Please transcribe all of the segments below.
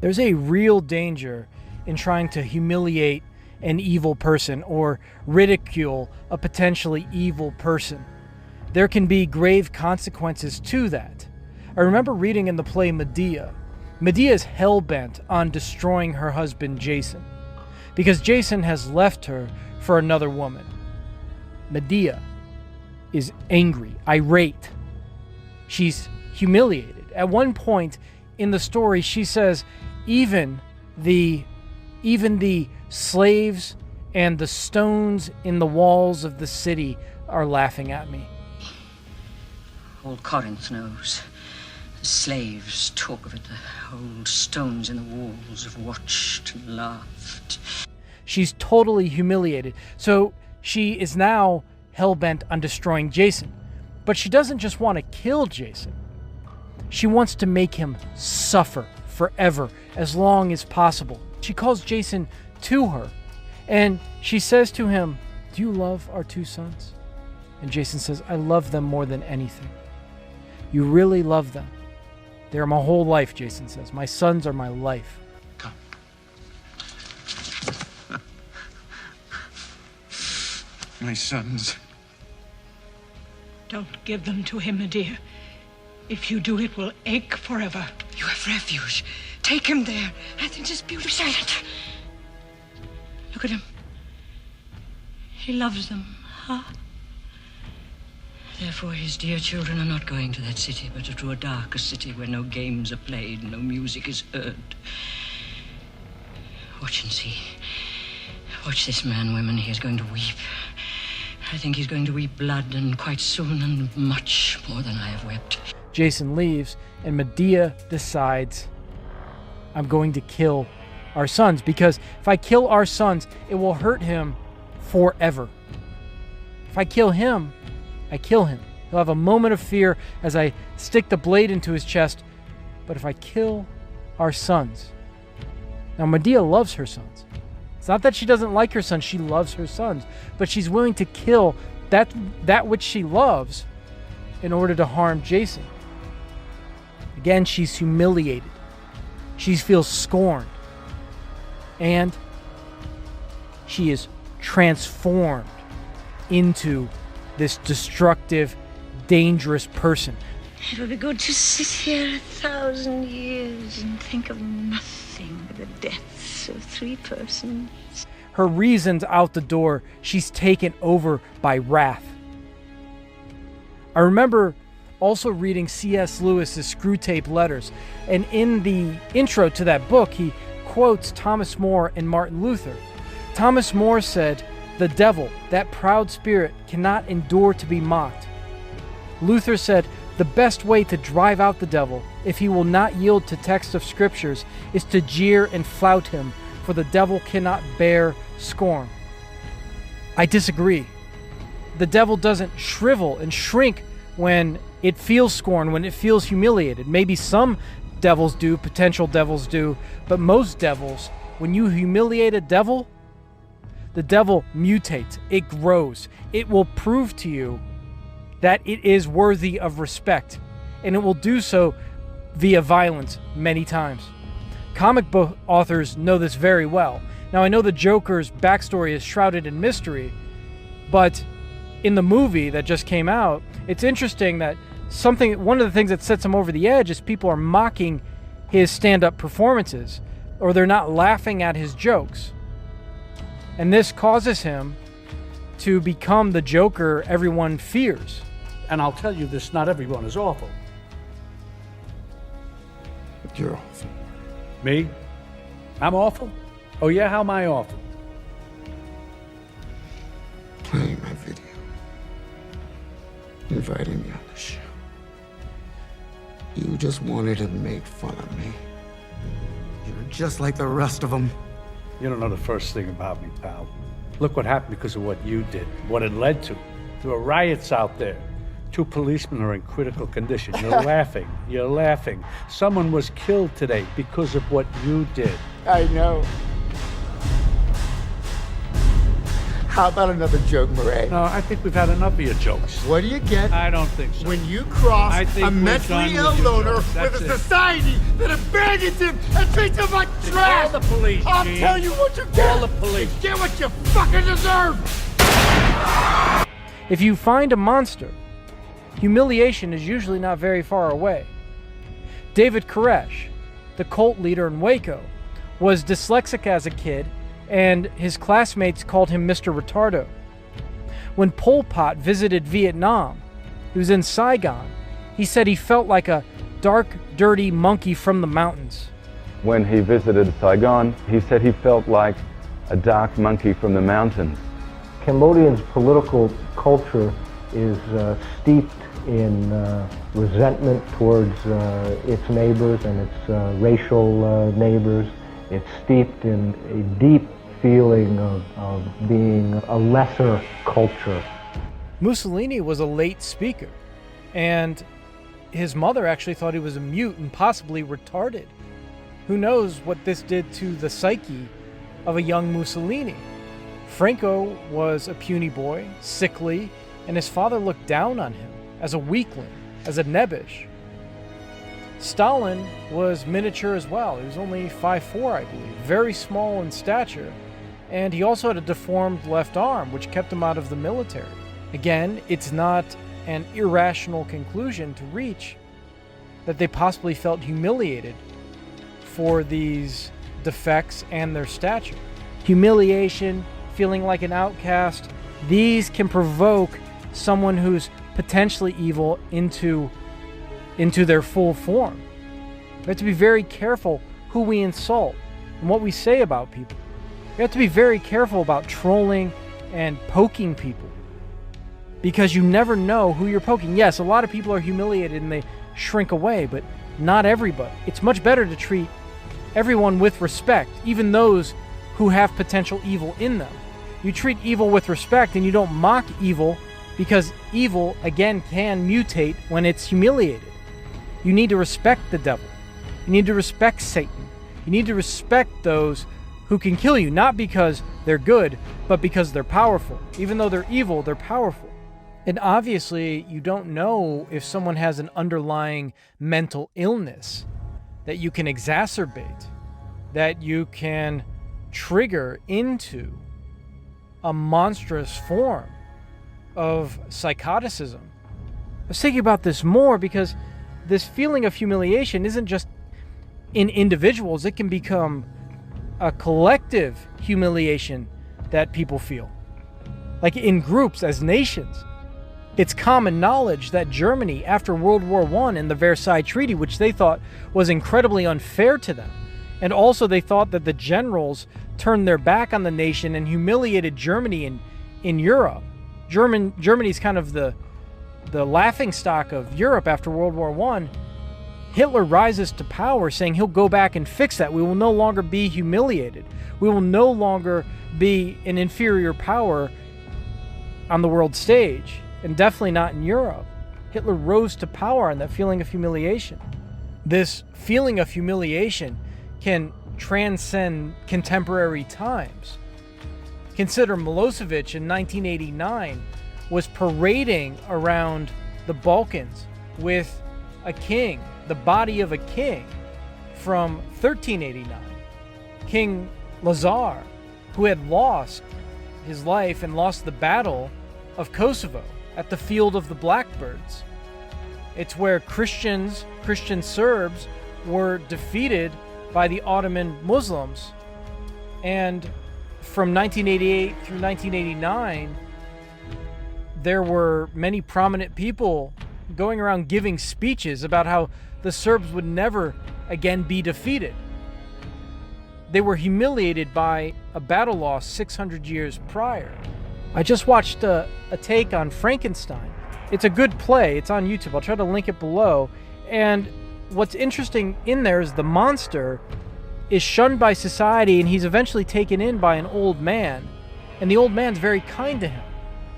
There's a real danger in trying to humiliate an evil person or ridicule a potentially evil person. There can be grave consequences to that. I remember reading in the play Medea. Medea is hell-bent on destroying her husband Jason because Jason has left her for another woman. Medea is angry, irate. She's humiliated. At one point in the story, she says, even the slaves and the stones in the walls of the city are laughing at me. All Corinth knows. The slaves talk of it. The old stones in the walls have watched and laughed. She's totally humiliated. So she is now hell-bent on destroying Jason. But she doesn't just want to kill Jason. She wants to make him suffer forever, as long as possible. She calls Jason to her, and she says to him, "Do you love our two sons?" And Jason says, "I love them more than anything." "You really love them?" "They're my whole life," Jason says. "My sons are my life." Come. My sons. Don't give them to him, Medea. If you do, it will ache forever. You have refuge. Take him there. Athens is beautiful. Be silent. Look at him. He loves them, huh? Therefore, his dear children are not going to that city, but to a darker city where no games are played, no music is heard. Watch and see. Watch this man, women. He is going to weep. I think he's going to weep blood, and quite soon, and much more than I have wept. Jason leaves, and Medea decides, I'm going to kill our sons, because if I kill our sons, it will hurt him forever. If I kill him, I kill him. He'll have a moment of fear as I stick the blade into his chest. But if I kill our sons... Now, Medea loves her sons. It's not that she doesn't like her sons. She loves her sons. But she's willing to kill that which she loves in order to harm Jason. Again, she's humiliated. She feels scorned. And she is transformed into this destructive, dangerous person. It would be good to sit here 1,000 years and think of nothing but the deaths of 3 persons. Her reason's out the door. She's taken over by wrath. I remember also reading C.S. Lewis's Screwtape Letters, and in the intro to that book, he quotes Thomas More and Martin Luther. Thomas More said, "The devil, that proud spirit, cannot endure to be mocked." Luther said, "The best way to drive out the devil, if he will not yield to text of scriptures, is to jeer and flout him, for the devil cannot bear scorn." I disagree. The devil doesn't shrivel and shrink when it feels scorn, when it feels humiliated. Maybe some devils do, potential devils do, but most devils, when you humiliate a devil, the devil mutates, it grows. It will prove to you that it is worthy of respect, and it will do so via violence many times. Comic book authors know this very well. Now, I know the Joker's backstory is shrouded in mystery, but in the movie that just came out, it's interesting that one of the things that sets him over the edge is people are mocking his stand-up performances, or they're not laughing at his jokes. And this causes him to become the Joker everyone fears. And I'll tell you this, not everyone is awful. But you're awful. Me? I'm awful? Oh yeah, how am I awful? Playing my video. Inviting me on the show. You just wanted to make fun of me. You're just like the rest of them. You don't know the first thing about me, pal. Look what happened because of what you did, what it led to. There were riots out there. 2 policemen are in critical condition. You're laughing. You're laughing. Someone was killed today because of what you did. I know. How about another joke, Murray? No, I think we've had enough of your jokes. What do you get I don't think so. when you cross I think a we're mentally done ill with your loner jokes. with That's a it. society that abandons him and treats him like trash? Call the police, I'll Gene. tell you what you get. Call the police. You get what you fucking deserve. If you find a monster, humiliation is usually not very far away. David Koresh, the cult leader in Waco, was dyslexic as a kid, and his classmates called him Mr. Retardo. When Pol Pot visited Vietnam, he was in Saigon, he said he felt like a dark, dirty monkey from the mountains. When he visited Saigon, he said he felt like a dark monkey from the mountains. Cambodia's political culture is steeped in resentment towards its neighbors and its racial neighbors. It's steeped in a deep feeling of being a lesser culture. Mussolini was a late speaker, and his mother actually thought he was a mute and possibly retarded. Who knows what this did to the psyche of a young Mussolini? Franco was a puny boy, sickly, and his father looked down on him as a weakling, as a nebbish. Stalin was miniature as well. He was only 5'4", I believe, very small in stature, and he also had a deformed left arm, which kept him out of the military. Again, it's not an irrational conclusion to reach that they possibly felt humiliated for these defects and their stature. Humiliation, feeling like an outcast, these can provoke someone who's potentially evil into their full form. We have to be very careful who we insult and what we say about people. We have to be very careful about trolling and poking people, because you never know who you're poking. Yes, a lot of people are humiliated and they shrink away, but not everybody. It's much better to treat everyone with respect, even those who have potential evil in them. You treat evil with respect and you don't mock evil, because evil, again, can mutate when it's humiliated. You need to respect the devil. You need to respect Satan. You need to respect those who can kill you, not because they're good, but because they're powerful. Even though they're evil, they're powerful. And obviously, you don't know if someone has an underlying mental illness that you can exacerbate, that you can trigger into a monstrous form of psychoticism. I was thinking about this more because this feeling of humiliation isn't just in individuals. It can become a collective humiliation that people feel, like in groups, as nations. It's common knowledge that Germany, after World War I and the Versailles Treaty, which they thought was incredibly unfair to them, and also they thought that the generals turned their back on the nation and humiliated Germany in Europe. Germany's kind of the laughingstock of Europe after World War I. Hitler rises to power saying he'll go back and fix that. We will no longer be humiliated. We will no longer be an inferior power on the world stage, and definitely not in Europe. Hitler rose to power on that feeling of humiliation. This feeling of humiliation can transcend contemporary times. Consider Milosevic in 1989 was parading around the Balkans with a king, the body of a king from 1389. King Lazar, who had lost his life and lost the Battle of Kosovo at the Field of the Blackbirds. It's where Christian Serbs were defeated by the Ottoman Muslims. And from 1988 through 1989, there were many prominent people going around giving speeches about how the Serbs would never again be defeated. They were humiliated by a battle loss 600 years prior. I just watched a take on Frankenstein. It's a good play. It's on YouTube. I'll try to link it below. And what's interesting in there is the monster is shunned by society, and he's eventually taken in by an old man. And the old man's very kind to him.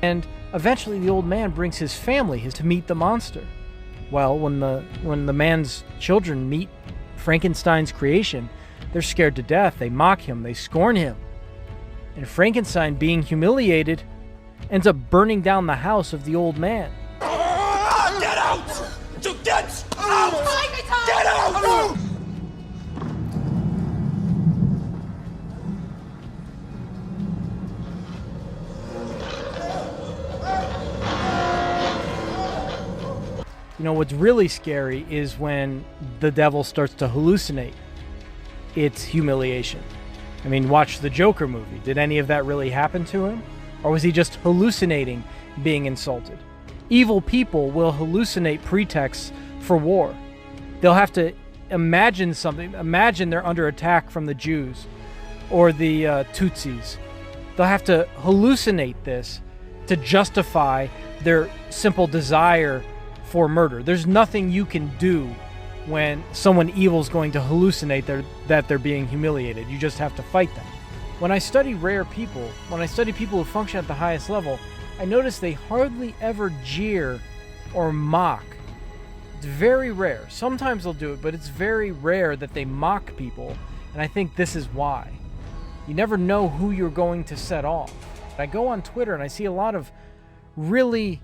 And eventually the old man brings his family to meet the monster. Well, when the man's children meet Frankenstein's creation, they're scared to death. They mock him. They scorn him. And Frankenstein, being humiliated, ends up burning down the house of the old man. Get out! To get out! Get out! You know, what's really scary is when the devil starts to hallucinate. It's humiliation. I mean, watch the Joker movie. Did any of that really happen to him? Or was he just hallucinating being insulted? Evil people will hallucinate pretexts for war. They'll have to imagine something. Imagine they're under attack from the Jews or the Tutsis. They'll have to hallucinate this to justify their simple desire for murder. There's nothing you can do when someone evil is going to hallucinate that they're being humiliated. You just have to fight them. When I study rare people, when I study people who function at the highest level, I notice they hardly ever jeer or mock. It's very rare. Sometimes they'll do it, but it's very rare that they mock people, and I think this is why. You never know who you're going to set off. I go on Twitter and I see a lot of really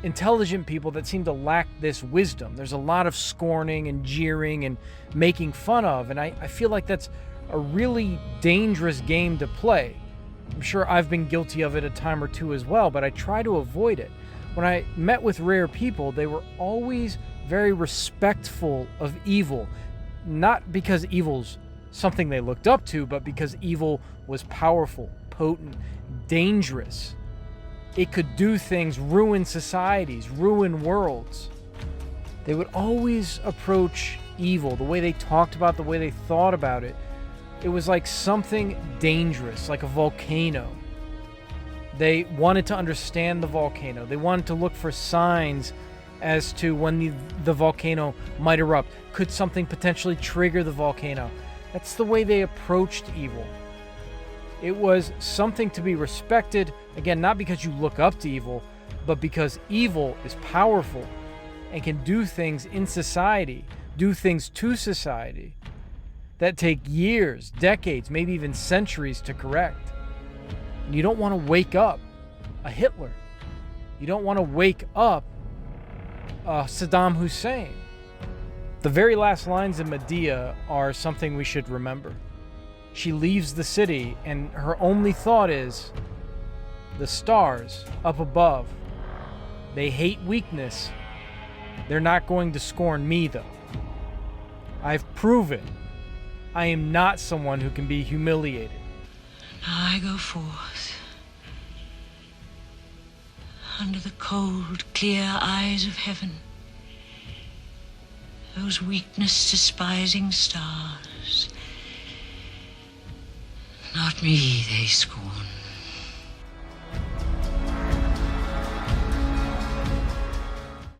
intelligent people that seem to lack this wisdom. There's a lot of scorning and jeering and making fun of, and I feel like that's a really dangerous game to play. I'm sure I've been guilty of it a time or two as well, but I try to avoid it. When I met with rare people, they were always very respectful of evil, not because evil's something they looked up to, but because evil was powerful, potent, dangerous. It could do things, ruin societies, ruin worlds. They would always approach evil, the way they talked about, the way they thought about it. It was like something dangerous, like a volcano. They wanted to understand the volcano. They wanted to look for signs as to when the volcano might erupt. Could something potentially trigger the volcano? That's the way they approached evil. It was something to be respected, again, not because you look up to evil, but because evil is powerful and can do things in society, do things to society that take years, decades, maybe even centuries to correct. And you don't want to wake up a Hitler. You don't want to wake up Saddam Hussein. The very last lines in Medea are something we should remember. She leaves the city, and her only thought is, the stars up above, they hate weakness. They're not going to scorn me, though. I've proven I am not someone who can be humiliated. Now I go forth under the cold, clear eyes of heaven. Those weakness-despising stars. Not me they scorn.